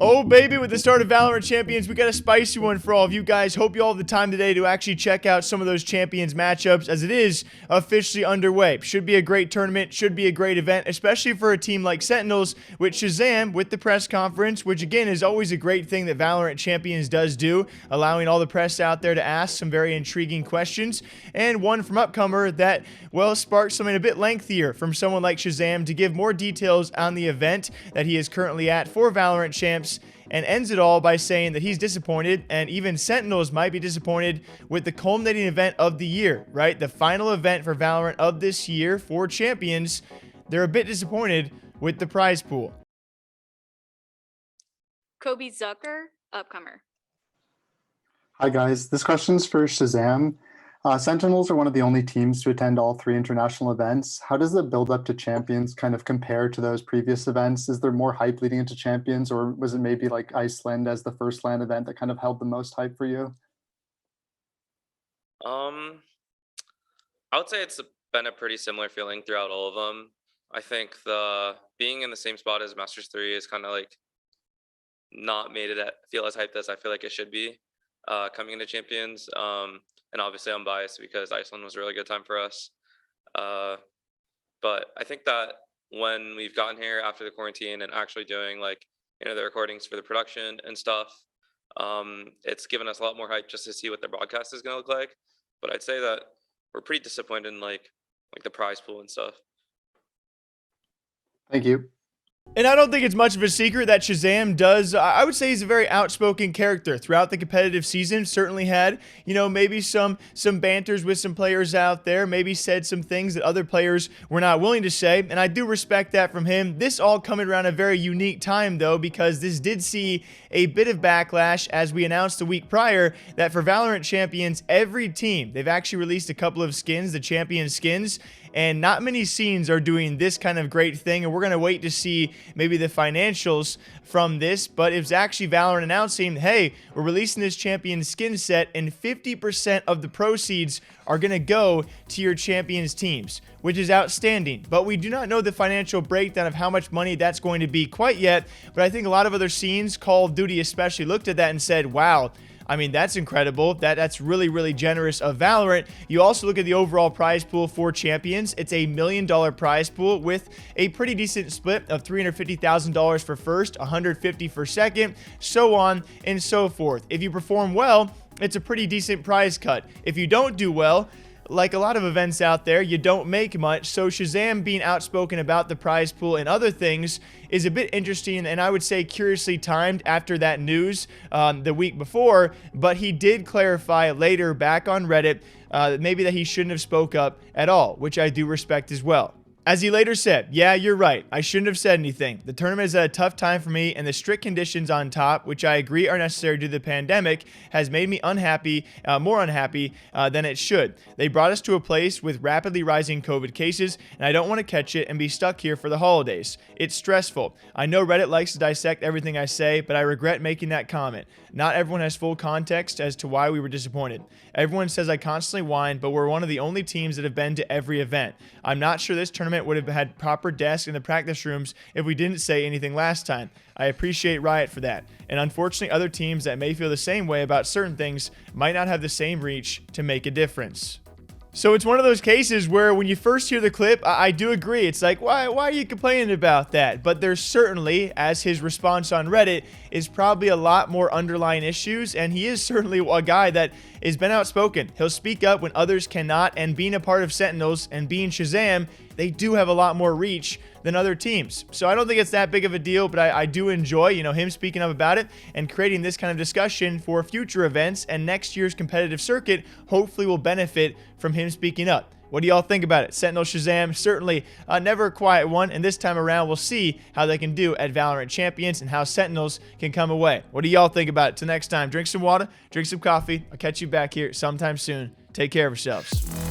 Oh baby, with the start of Valorant Champions, we got a spicy one for all of you guys. Hope you all have the time today to actually check out some of those Champions matchups as it is officially underway. Should be a great tournament, should be a great event, especially for a team like Sentinels with Shahzam with the press conference, which again is always a great thing that Valorant Champions does do, allowing all the press out there to ask some very intriguing questions. And one from Upcomer that, well, sparked something a bit lengthier from someone like Shahzam to give more details on the event that he is currently at for Valorant Champs, and ends it all by saying that he's disappointed, and even Sentinels might be disappointed with the culminating event of the year, right? The final event for Valorant of this year for Champions. They're a bit disappointed with the prize pool. Kobe Zucker, Upcomer. Hi guys, this question's for Shahzam. Sentinels are one of the only teams to attend all 3 international events. How does the build up to Champions kind of compare to those previous events? Is there more hype leading into Champions, or was it maybe like Iceland as the first LAN event that kind of held the most hype for you? I would say it's been a pretty similar feeling throughout all of them. I think the being in the same spot as Masters 3 is kind of like not made it feel as hyped as I feel like it should be coming into Champions. And obviously I'm biased because Iceland was a really good time for us. But I think that when we've gotten here after the quarantine and actually doing like, the recordings for the production and stuff, it's given us a lot more hype just to see what the broadcast is going to look like. But I'd say that we're pretty disappointed in like the prize pool and stuff. Thank you. And I don't think it's much of a secret that Shahzam does, I would say he's a very outspoken character throughout the competitive season. Certainly had, maybe some banters with some players out there, maybe said some things that other players were not willing to say, and I do respect that from him. This all coming around a very unique time though, because this did see a bit of backlash as we announced the week prior that for Valorant Champions, every team, they've actually released a couple of skins, the champion skins, and not many scenes are doing this kind of great thing, and we're going to wait to see maybe the financials from this, but it was actually Valorant announcing, hey, we're releasing this champion skin set, and 50% of the proceeds are going to go to your champions teams, which is outstanding. But we do not know the financial breakdown of how much money that's going to be quite yet, but I think a lot of other scenes, Call of Duty especially, looked at that and said, wow, I mean, that's incredible. That's really, really generous of Valorant. You also look at the overall prize pool for Champions. It's a $1 million prize pool with a pretty decent split of $350,000 for first, $150,000 for second, so on and so forth. If you perform well, it's a pretty decent prize cut. If you don't do well, like a lot of events out there, you don't make much. So Shahzam being outspoken about the prize pool and other things is a bit interesting, and I would say curiously timed after that news the week before. But he did clarify later back on Reddit maybe that he shouldn't have spoke up at all, which I do respect as well. As he later said, yeah, you're right. I shouldn't have said anything. The tournament is at a tough time for me, and the strict conditions on top, which I agree are necessary due to the pandemic, has made me unhappy, more unhappy than it should. They brought us to a place with rapidly rising COVID cases, and I don't want to catch it and be stuck here for the holidays. It's stressful. I know Reddit likes to dissect everything I say, but I regret making that comment. Not everyone has full context as to why we were disappointed. Everyone says I constantly whine, but we're one of the only teams that have been to every event. I'm not sure this tournament would have had proper desks in the practice rooms if we didn't say anything last time. I appreciate Riot for that. And unfortunately, other teams that may feel the same way about certain things might not have the same reach to make a difference. So it's one of those cases where when you first hear the clip, I do agree. It's like, why are you complaining about that? But there's certainly, as his response on Reddit, is probably a lot more underlying issues. And he is certainly a guy that has been outspoken. He'll speak up when others cannot. And being a part of Sentinels and being Shahzam, they do have a lot more reach than other teams. So I don't think it's that big of a deal, but I do enjoy, him speaking up about it and creating this kind of discussion for future events, and next year's competitive circuit hopefully will benefit from him speaking up. What do y'all think about it? Sentinel Shahzam, certainly never a quiet one, and this time around we'll see how they can do at Valorant Champions and how Sentinels can come away. What do y'all think about it? Till next time, drink some water, drink some coffee. I'll catch you back here sometime soon. Take care of yourselves.